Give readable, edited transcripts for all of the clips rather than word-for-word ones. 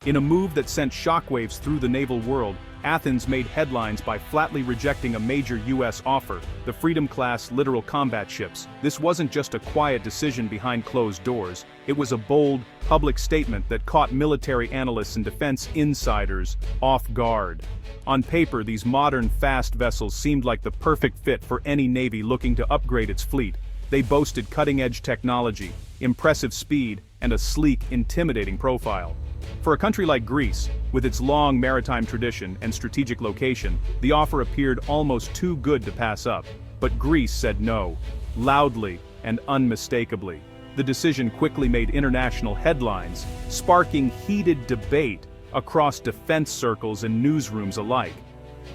In a move that sent shockwaves through the naval world, Athens made headlines by flatly rejecting a major U.S. offer, the Freedom-class littoral combat ships. This wasn't just a quiet decision behind closed doors, it was a bold, public statement that caught military analysts and defense insiders off guard. On paper, these modern, fast vessels seemed like the perfect fit for any navy looking to upgrade its fleet. They boasted cutting-edge technology, impressive speed, and a sleek, intimidating profile. For a country like Greece, with its long maritime tradition and strategic location, the offer appeared almost too good to pass up. But Greece said no, loudly and unmistakably. The decision quickly made international headlines, sparking heated debate across defense circles and newsrooms alike.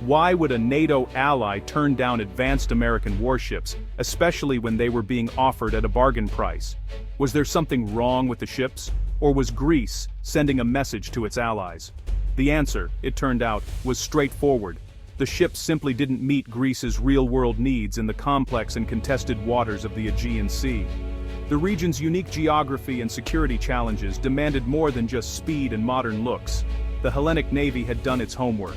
Why would a NATO ally turn down advanced American warships, especially when they were being offered at a bargain price? Was there something wrong with the ships? Or was Greece sending a message to its allies? The answer, it turned out, was straightforward. The ships simply didn't meet Greece's real-world needs in the complex and contested waters of the Aegean Sea. The region's unique geography and security challenges demanded more than just speed and modern looks. The Hellenic Navy had done its homework.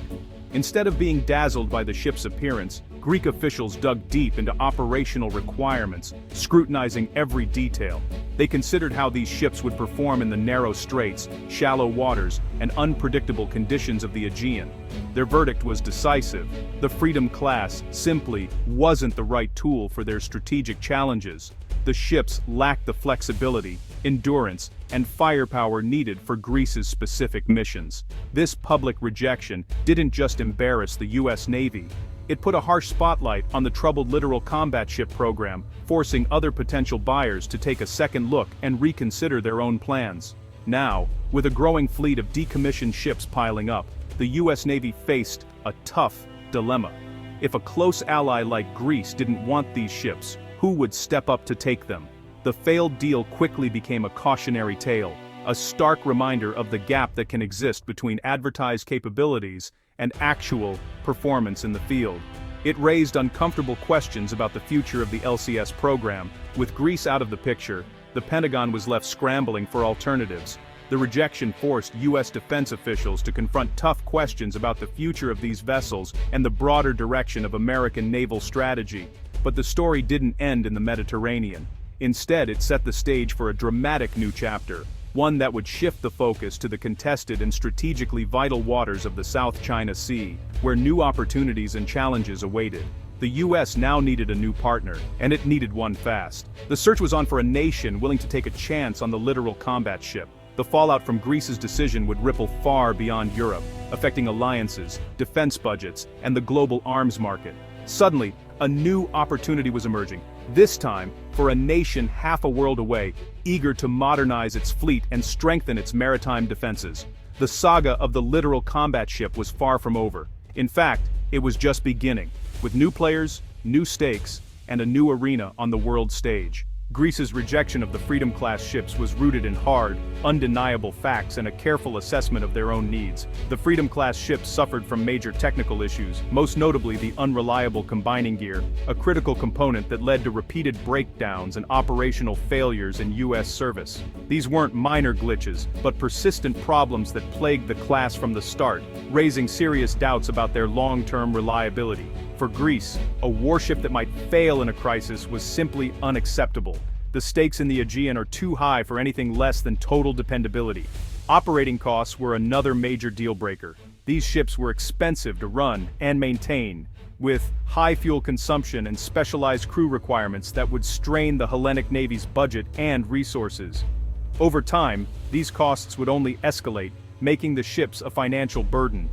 Instead of being dazzled by the ship's appearance, Greek officials dug deep into operational requirements, scrutinizing every detail. They considered how these ships would perform in the narrow straits, shallow waters, and unpredictable conditions of the Aegean. Their verdict was decisive. The Freedom class simply wasn't the right tool for their strategic challenges. The ships lacked the flexibility, endurance, and firepower needed for Greece's specific missions. This public rejection didn't just embarrass the U.S. Navy. It put a harsh spotlight on the troubled littoral combat ship program, forcing other potential buyers to take a second look and reconsider their own plans. Now, with a growing fleet of decommissioned ships piling up, the U.S. Navy faced a tough dilemma. If a close ally like Greece didn't want these ships, who would step up to take them? The failed deal quickly became a cautionary tale, a stark reminder of the gap that can exist between advertised capabilities and actual performance in the field. It raised uncomfortable questions about the future of the LCS program. With Greece out of the picture, the Pentagon was left scrambling for alternatives. The rejection forced U.S. defense officials to confront tough questions about the future of these vessels and the broader direction of American naval strategy. But the story didn't end in the Mediterranean. Instead, it set the stage for a dramatic new chapter, one that would shift the focus to the contested and strategically vital waters of the South China Sea, where new opportunities and challenges awaited. The U.S. now needed a new partner, and it needed one fast. The search was on for a nation willing to take a chance on the littoral combat ship. The fallout from Greece's decision would ripple far beyond Europe, affecting alliances, defense budgets, and the global arms market. Suddenly, a new opportunity was emerging, this time for a nation half a world away, eager to modernize its fleet and strengthen its maritime defenses. The saga of the littoral combat ship was far from over. In fact, it was just beginning, with new players, new stakes, and a new arena on the world stage. Greece's rejection of the Freedom-class ships was rooted in hard, undeniable facts and a careful assessment of their own needs. The Freedom-class ships suffered from major technical issues, most notably the unreliable combining gear, a critical component that led to repeated breakdowns and operational failures in U.S. service. These weren't minor glitches, but persistent problems that plagued the class from the start, raising serious doubts about their long-term reliability. For Greece, a warship that might fail in a crisis was simply unacceptable. The stakes in the Aegean are too high for anything less than total dependability. Operating costs were another major deal breaker. These ships were expensive to run and maintain, with high fuel consumption and specialized crew requirements that would strain the Hellenic Navy's budget and resources. Over time, these costs would only escalate, making the ships a financial burden.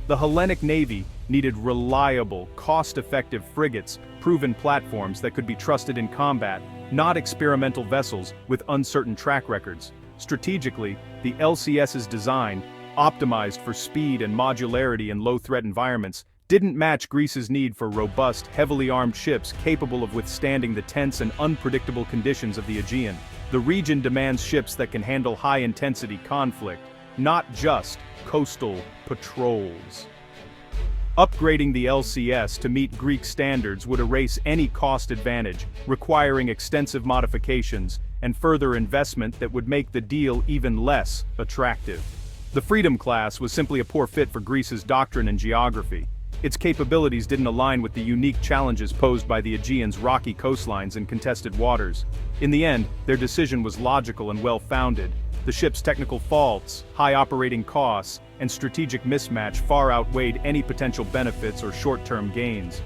The Hellenic Navy needed reliable, cost-effective frigates, proven platforms that could be trusted in combat, not experimental vessels with uncertain track records. Strategically, the LCS's design, optimized for speed and modularity in low-threat environments, didn't match Greece's need for robust, heavily armed ships capable of withstanding the tense and unpredictable conditions of the Aegean. The region demands ships that can handle high-intensity conflict, not just coastal patrols. Upgrading the LCS to meet Greek standards would erase any cost advantage, requiring extensive modifications and further investment that would make the deal even less attractive. The Freedom class was simply a poor fit for Greece's doctrine and geography. Its capabilities didn't align with the unique challenges posed by the Aegean's rocky coastlines and contested waters. In the end, their decision was logical and well-founded. The ship's technical faults, high operating costs, and strategic mismatch far outweighed any potential benefits or short-term gains.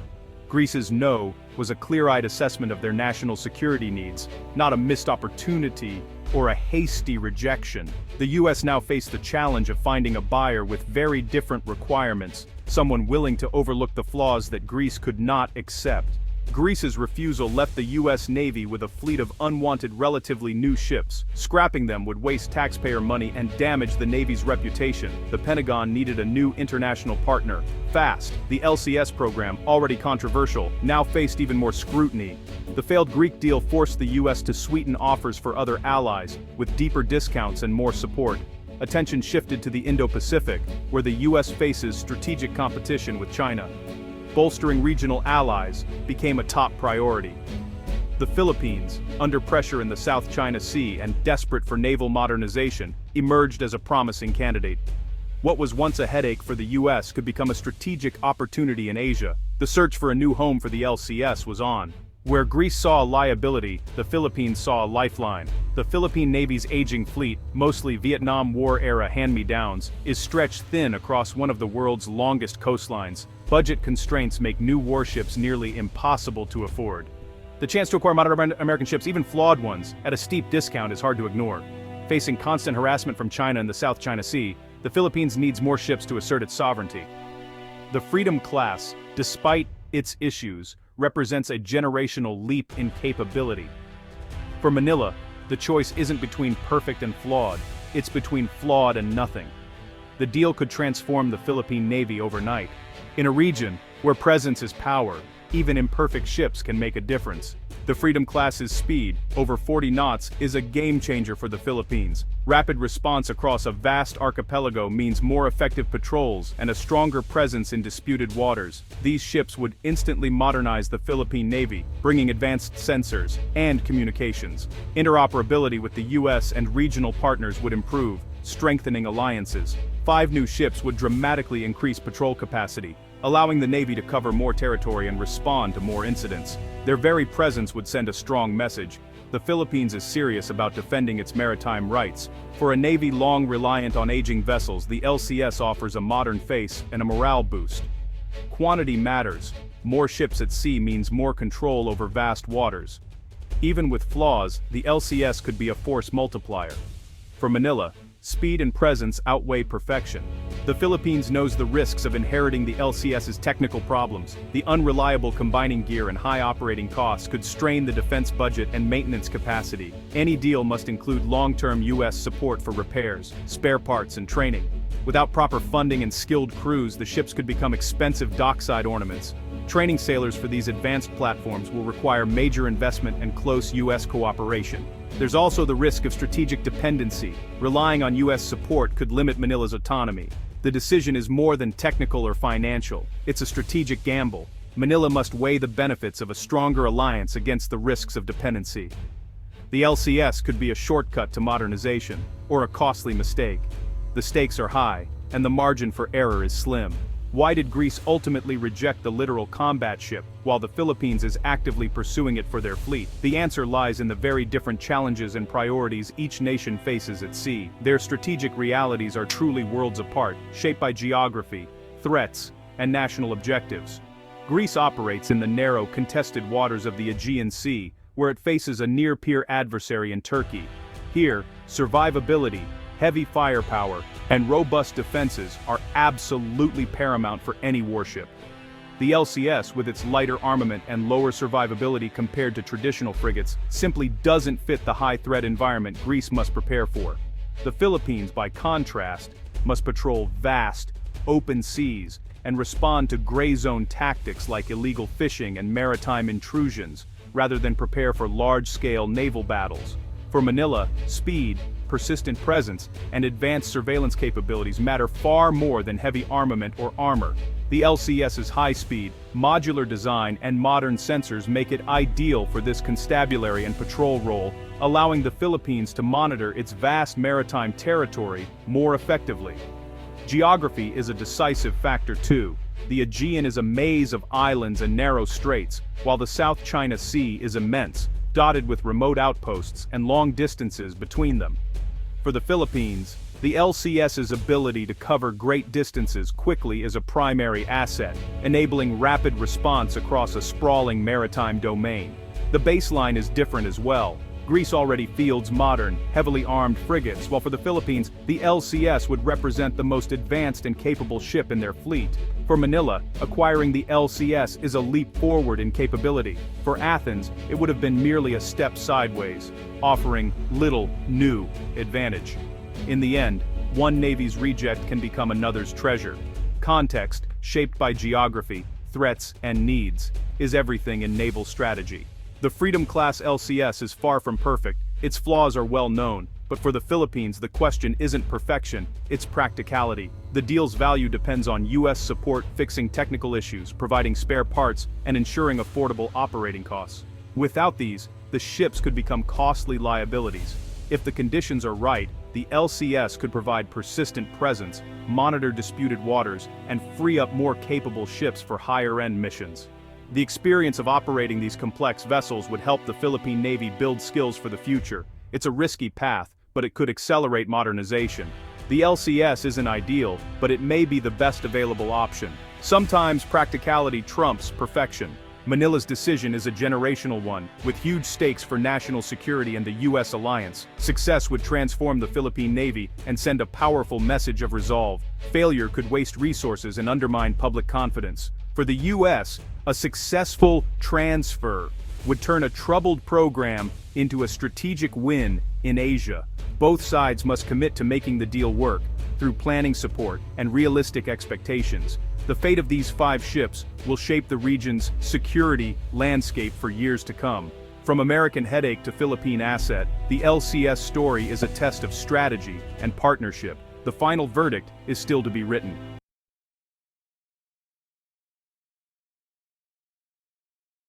Greece's no was a clear-eyed assessment of their national security needs, not a missed opportunity or a hasty rejection. The US now faced the challenge of finding a buyer with very different requirements, someone willing to overlook the flaws that Greece could not accept. Greece's refusal left the US Navy with a fleet of unwanted, relatively new ships. Scrapping them would waste taxpayer money and damage the Navy's reputation. The Pentagon needed a new international partner. Fast. The LCS program, already controversial, now faced even more scrutiny. The failed Greek deal forced the US to sweeten offers for other allies, with deeper discounts and more support. Attention shifted to the Indo-Pacific, where the US faces strategic competition with China. Bolstering regional allies became a top priority. The Philippines, under pressure in the South China Sea and desperate for naval modernization, emerged as a promising candidate. What was once a headache for the US could become a strategic opportunity in Asia. The search for a new home for the LCS was on. Where Greece saw a liability, the Philippines saw a lifeline. The Philippine Navy's aging fleet, mostly Vietnam War-era hand-me-downs, is stretched thin across one of the world's longest coastlines. Budget constraints make new warships nearly impossible to afford. The chance to acquire modern American ships, even flawed ones, at a steep discount is hard to ignore. Facing constant harassment from China in the South China Sea, the Philippines needs more ships to assert its sovereignty. The Freedom class, despite its issues, represents a generational leap in capability. For Manila, the choice isn't between perfect and flawed, it's between flawed and nothing. The deal could transform the Philippine Navy overnight. In a region where presence is power, even imperfect ships can make a difference. The Freedom class's speed, over 40 knots, is a game-changer for the Philippines. Rapid response across a vast archipelago means more effective patrols and a stronger presence in disputed waters. These ships would instantly modernize the Philippine Navy, bringing advanced sensors and communications. Interoperability with the US and regional partners would improve, strengthening alliances. 5 new ships would dramatically increase patrol capacity, allowing the Navy to cover more territory and respond to more incidents. Their very presence would send a strong message. The Philippines is serious about defending its maritime rights. For a Navy long reliant on aging vessels, the LCS offers a modern face and a morale boost. Quantity matters. More ships at sea means more control over vast waters. Even with flaws, the LCS could be a force multiplier. For Manila, speed and presence outweigh perfection. The Philippines knows the risks of inheriting the LCS's technical problems. The unreliable combining gear and high operating costs could strain the defense budget and maintenance capacity. Any deal must include long-term US support for repairs, spare parts, and training. Without proper funding and skilled crews, the ships could become expensive dockside ornaments. Training sailors for these advanced platforms will require major investment and close US cooperation. There's also the risk of strategic dependency. Relying on US support could limit Manila's autonomy. The decision is more than technical or financial. It's a strategic gamble. Manila must weigh the benefits of a stronger alliance against the risks of dependency. The LCS could be a shortcut to modernization, or a costly mistake. The stakes are high, and the margin for error is slim. Why did Greece ultimately reject the littoral combat ship, while the Philippines is actively pursuing it for their fleet? The answer lies in the very different challenges and priorities each nation faces at sea. Their strategic realities are truly worlds apart, shaped by geography, threats, and national objectives. Greece operates in the narrow, contested waters of the Aegean Sea, where it faces a near-peer adversary in Turkey. Here, survivability, heavy firepower, and robust defenses are absolutely paramount for any warship. The LCS, with its lighter armament and lower survivability compared to traditional frigates, simply doesn't fit the high-threat environment Greece must prepare for. The Philippines, by contrast, must patrol vast, open seas and respond to gray zone tactics like illegal fishing and maritime intrusions, rather than prepare for large-scale naval battles. For Manila, speed, persistent presence, and advanced surveillance capabilities matter far more than heavy armament or armor. The LCS's high-speed, modular design and modern sensors make it ideal for this constabulary and patrol role, allowing the Philippines to monitor its vast maritime territory more effectively. Geography is a decisive factor too. The Aegean is a maze of islands and narrow straits, while the South China Sea is immense, dotted with remote outposts and long distances between them. For the Philippines, the LCS's ability to cover great distances quickly is a primary asset, enabling rapid response across a sprawling maritime domain. The baseline is different as well. Greece already fields modern, heavily armed frigates, while for the Philippines, the LCS would represent the most advanced and capable ship in their fleet. For Manila, acquiring the LCS is a leap forward in capability. For Athens, it would have been merely a step sideways, offering little new advantage. In the end, one Navy's reject can become another's treasure. Context, shaped by geography, threats, and needs, is everything in naval strategy. The Freedom-class LCS is far from perfect, its flaws are well known, but for the Philippines the question isn't perfection, it's practicality. The deal's value depends on U.S. support fixing technical issues, providing spare parts, and ensuring affordable operating costs. Without these, the ships could become costly liabilities. If the conditions are right, the LCS could provide persistent presence, monitor disputed waters, and free up more capable ships for higher-end missions. The experience of operating these complex vessels would help the Philippine Navy build skills for the future. It's a risky path, but it could accelerate modernization. The LCS isn't ideal, but it may be the best available option. Sometimes practicality trumps perfection. Manila's decision is a generational one, with huge stakes for national security and the U.S. alliance. Success would transform the Philippine Navy and send a powerful message of resolve. Failure could waste resources and undermine public confidence. For the U.S., a successful transfer would turn a troubled program into a strategic win in Asia. Both sides must commit to making the deal work, through planning support and realistic expectations. The fate of these 5 ships will shape the region's security landscape for years to come. From American headache to Philippine asset, the LCS story is a test of strategy and partnership. The final verdict is still to be written.